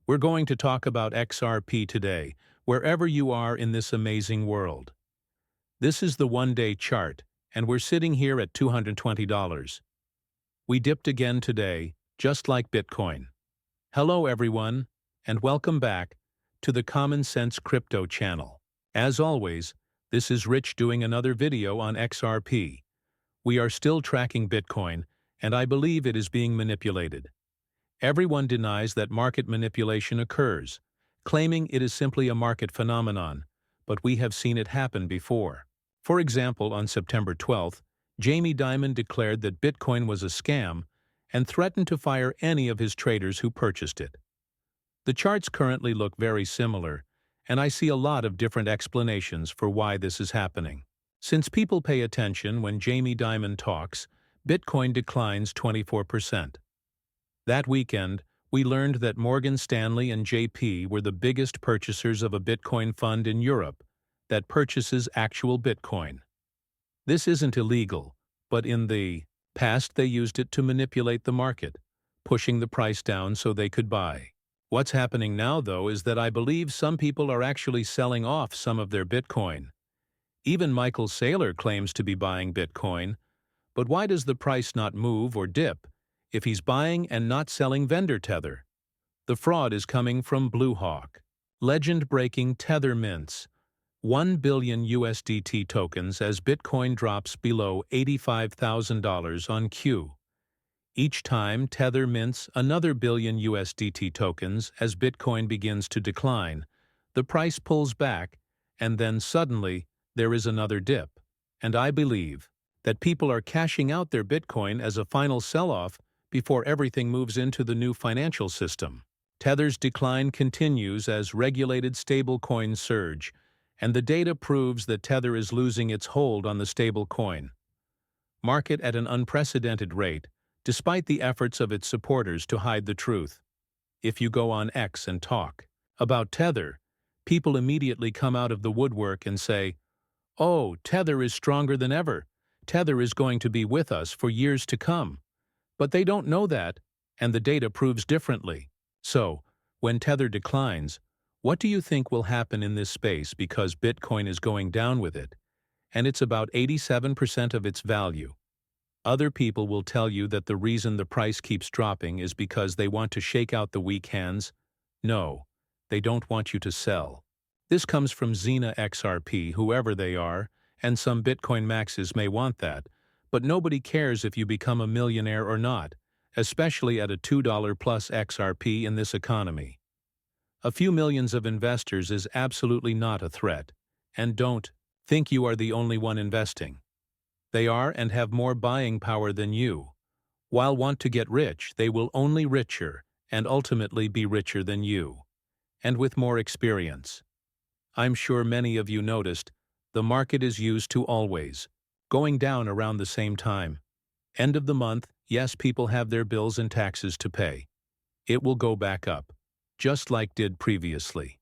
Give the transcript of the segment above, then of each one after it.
We're going to talk about XRP today, wherever you are in this amazing world. This is the one-day chart, and we're sitting here at $220. We dipped again today, just like Bitcoin. Hello everyone, and welcome back to the Common Sense Crypto channel. As always, this is Rich doing another video on XRP. We are still tracking Bitcoin, and I believe it is being manipulated. Everyone denies that market manipulation occurs, claiming it is simply a market phenomenon, but we have seen it happen before. For example, on September 12th, Jamie Dimon declared that Bitcoin was a scam and threatened to fire any of his traders who purchased it. The charts currently look very similar, and I see a lot of different explanations for why this is happening. Since people pay attention when Jamie Dimon talks, Bitcoin declines 24%. That weekend, we learned that Morgan Stanley and JP were the biggest purchasers of a Bitcoin fund in Europe that purchases actual Bitcoin. This isn't illegal, but in the past they used it to manipulate the market, pushing the price down so they could buy. What's happening now, though, is that I believe some people are actually selling off some of their Bitcoin. Even Michael Saylor claims to be buying Bitcoin, but why does the price not move or dip if he's buying and not selling vendor Tether? The fraud is coming from Bluehawk. Legend-breaking Tether mints 1 billion USDT tokens as Bitcoin drops below $85,000 on Q. Each time, Tether mints another billion USDT tokens as Bitcoin begins to decline. The price pulls back, and then suddenly, there is another dip. And I believe that people are cashing out their Bitcoin as a final sell-off before everything moves into the new financial system. Tether's decline continues as regulated stablecoins surge, and the data proves that Tether is losing its hold on the stablecoin market at an unprecedented rate, despite the efforts of its supporters to hide the truth. If you go on X and talk about Tether, people immediately come out of the woodwork and say, "Oh, Tether is stronger than ever. Tether is going to be with us for years to come." But they don't know that, and the data proves differently. So, when Tether declines, what do you think will happen in this space because Bitcoin is going down with it, and it's about 87% of its value? Other people will tell you that the reason the price keeps dropping is because they want to shake out the weak hands. No, they don't want you to sell. This comes from Xena XRP, whoever they are, and some Bitcoin maxes may want that, but nobody cares if you become a millionaire or not, especially at a $2 plus XRP in this economy. A few millions of investors is absolutely not a threat, and don't think you are the only one investing. They are and have more buying power than you. While want to get rich, they will only richer and ultimately be richer than you, and with more experience. I'm sure many of you noticed, the market is used to always going down around the same time. End of the month, yes, people have their bills and taxes to pay. It will go back up, just like did previously.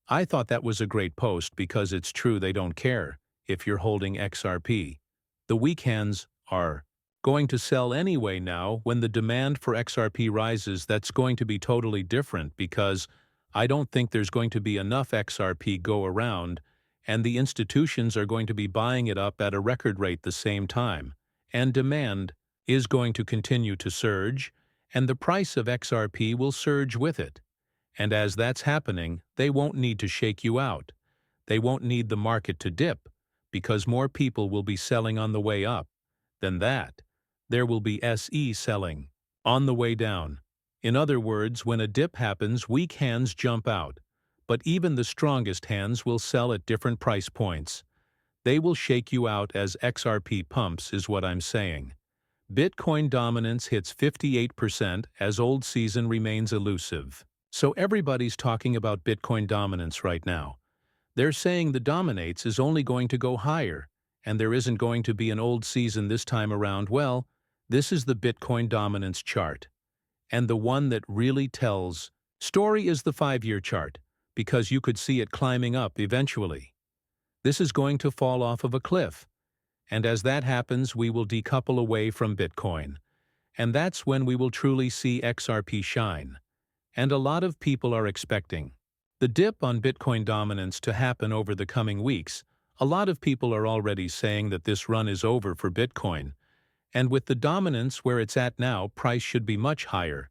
I thought that was a great post because it's true they don't care if you're holding XRP. The weak hands are going to sell anyway now. When the demand for XRP rises, that's going to be totally different because I don't think there's going to be enough XRP go around, and the institutions are going to be buying it up at a record rate the same time, and demand is going to continue to surge, and the price of XRP will surge with it. And as that's happening, they won't need to shake you out. They won't need the market to dip, because more people will be selling on the way up. Than that, there will be SE selling on the way down. In other words, when a dip happens, weak hands jump out. But even the strongest hands will sell at different price points. They will shake you out as XRP pumps, is what I'm saying. Bitcoin dominance hits 58% as old season remains elusive. So everybody's talking about Bitcoin dominance right now. They're saying the dominates is only going to go higher, and there isn't going to be an old season this time around. Well, this is the Bitcoin dominance chart. And the one that really tells story is the 5-year chart, because you could see it climbing up eventually. This is going to fall off of a cliff, and as that happens, we will decouple away from Bitcoin. And that's when we will truly see XRP shine. and a lot of people are expecting the dip on Bitcoin dominance to happen over the coming weeks. A lot of people are already saying that this run is over for Bitcoin, and with the dominance where it's at now, price should be much higher.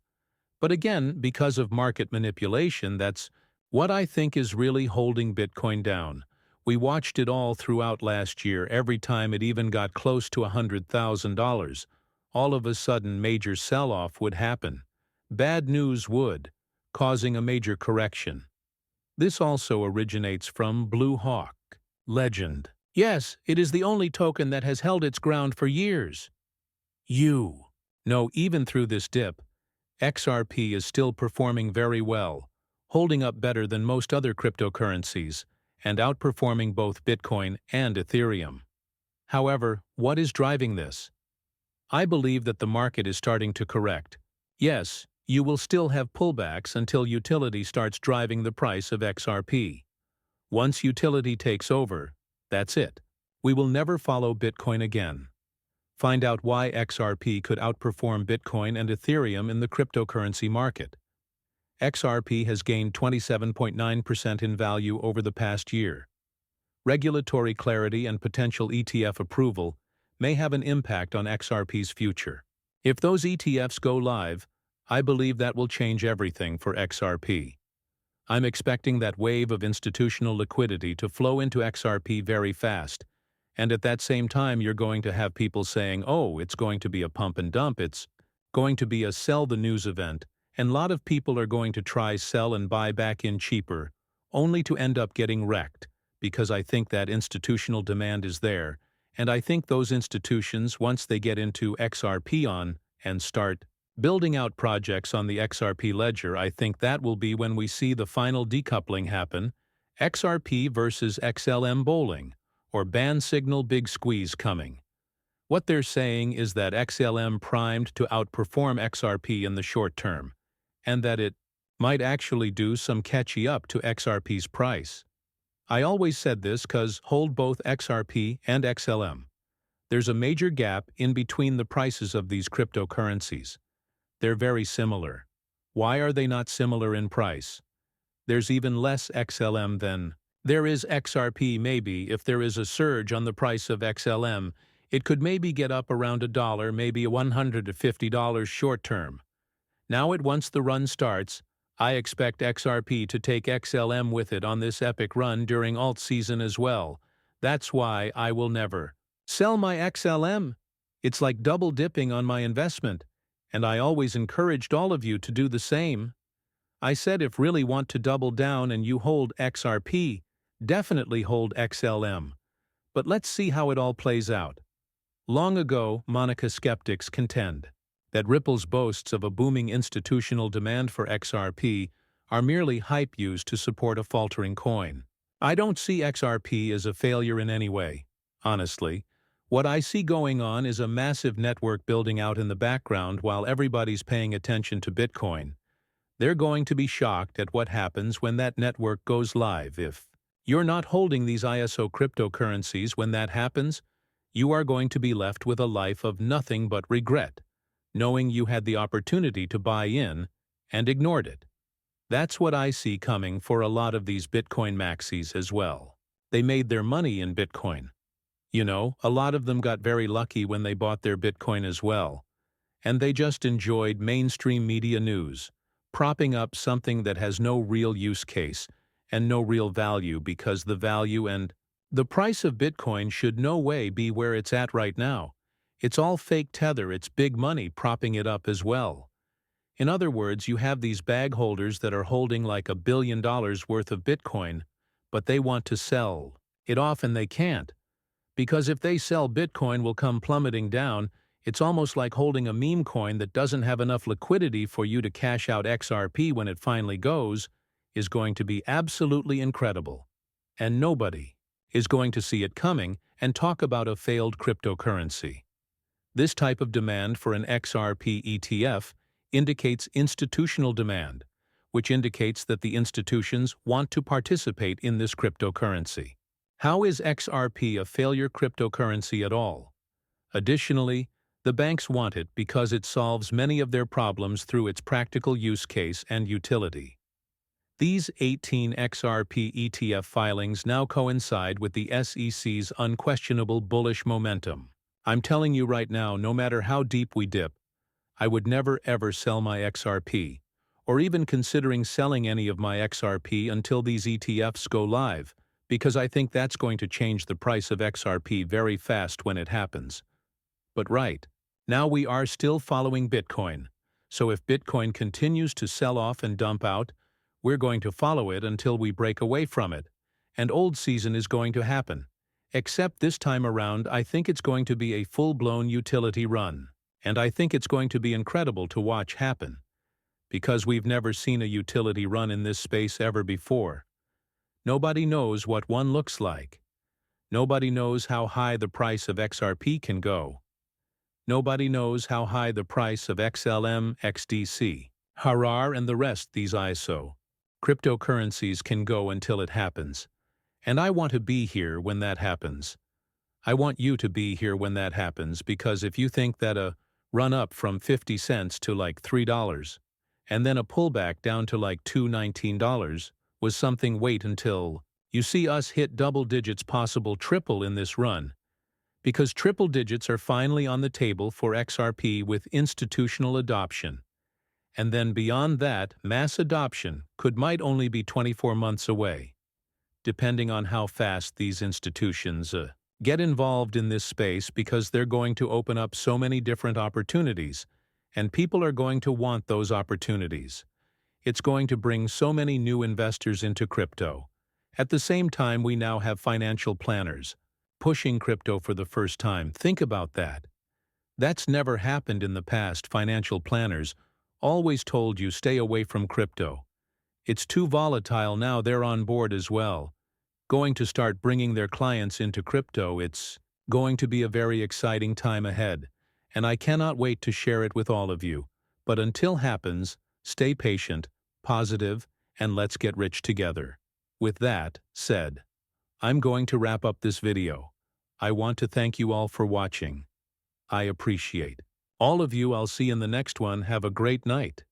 But again, because of market manipulation, that's what I think is really holding Bitcoin down. We watched it all throughout last year. Every time it even got close to $100,000, all of a sudden major sell-off would happen. Bad news would, causing a major correction. This also originates from Blue Hawk legend. Yes, it is the only token that has held its ground for years. No, even through this dip, XRP is still performing very well, holding up better than most other cryptocurrencies, and outperforming both Bitcoin and Ethereum. However, what is driving this? I believe that the market is starting to correct. Yes, you will still have pullbacks until utility starts driving the price of XRP. Once utility takes over, that's it. We will never follow Bitcoin again. Find out why XRP could outperform Bitcoin and Ethereum in the cryptocurrency market. XRP has gained 27.9% in value over the past year. Regulatory clarity and potential ETF approval may have an impact on XRP's future. If those ETFs go live, I believe that will change everything for XRP. I'm expecting that wave of institutional liquidity to flow into XRP very fast, and at that same time you're going to have people saying, oh, it's going to be a pump and dump, it's going to be a sell the news event, and a lot of people are going to try sell and buy back in cheaper, only to end up getting wrecked, because I think that institutional demand is there, and I think those institutions, once they get into XRP on and start building out projects on the XRP ledger, I think that will be when we see the final decoupling happen, XRP versus XLM bowling, or ban signal big squeeze coming. What they're saying is that XLM primed to outperform XRP in the short term, and that it might actually do some catchy up to XRP's price. I always said this because hold both XRP and XLM. There's a major gap in between the prices of these cryptocurrencies. They're very similar. Why are they not similar in price? There's even less XLM than there is XRP. Maybe if there is a surge on the price of XLM, it could maybe get up around $1, maybe $150 short term. Now once the run starts, I expect XRP to take XLM with it on this epic run during alt season as well. That's why I will never sell my XLM. It's like double dipping on my investment, and I always encouraged all of you to do the same. I said if really want to double down and you hold XRP, definitely hold XLM. But let's see how it all plays out. Long ago, Monica skeptics contend that Ripple's boasts of a booming institutional demand for XRP are merely hype used to support a faltering coin. I don't see XRP as a failure in any way. Honestly, what I see going on is a massive network building out in the background while everybody's paying attention to Bitcoin. They're going to be shocked at what happens when that network goes live. If you're not holding these ISO cryptocurrencies when that happens, you are going to be left with a life of nothing but regret, knowing you had the opportunity to buy in and ignored it. That's what I see coming for a lot of these Bitcoin maxis as well. They made their money in Bitcoin. You know, a lot of them got very lucky when they bought their Bitcoin as well. And they just enjoyed mainstream media news, propping up something that has no real use case and no real value, because the value and the price of Bitcoin should no way be where it's at right now. It's all fake tether, it's big money propping it up as well. In other words, you have these bag holders that are holding like $1 billion worth of Bitcoin, but they want to sell it off and they can't. Because if they sell, Bitcoin will come plummeting down. It's almost like holding a meme coin that doesn't have enough liquidity for you to cash out XRP when it finally goes, is going to be absolutely incredible. And nobody is going to see it coming and talk about a failed cryptocurrency. This type of demand for an XRP ETF indicates institutional demand, which indicates that the institutions want to participate in this cryptocurrency. How is XRP a failure cryptocurrency at all? Additionally, The banks want it because it solves many of their problems through its practical use case and utility. These 18 XRP ETF filings now coincide with the SEC's unquestionable bullish momentum. I'm telling you right now, no matter how deep we dip, I would never ever sell my XRP, or even considering selling any of my XRP until these ETFs go live, because I think that's going to change the price of XRP very fast when it happens. But right, now we are still following Bitcoin, so if Bitcoin continues to sell off and dump out, we're going to follow it until we break away from it, and old season is going to happen. Except this time around, I think it's going to be a full-blown utility run. And I think it's going to be incredible to watch happen, because we've never seen a utility run in this space ever before. Nobody knows what one looks like. Nobody knows how high the price of XRP can go. Nobody knows how high the price of XLM, XDC, Harar, and the rest these ISO cryptocurrencies can go until it happens. And I want to be here when that happens. I want you to be here when that happens, because if you think that a run up from 50 cents to like $3, and then a pullback down to like $2.19 was something, wait until you see us hit double digits, possible triple in this run, because triple digits are finally on the table for XRP with institutional adoption. And then beyond that, mass adoption might only be 24 months away, depending on how fast these institutions get involved in this space, because they're going to open up so many different opportunities, and people are going to want those opportunities. It's going to bring so many new investors into crypto. At the same time, we now have financial planners pushing crypto for the first time. Think about that. That's never happened in the past. Financial planners always told you stay away from crypto. It's too volatile. Now they're on board as well, going to start bringing their clients into crypto. It's going to be a very exciting time ahead, and I cannot wait to share it with all of you. But until happens, stay patient, positive, and let's get rich together. With that said, I'm going to wrap up this video. I want to thank you all for watching. I appreciate all of you. I'll see you in the next one. Have a great night.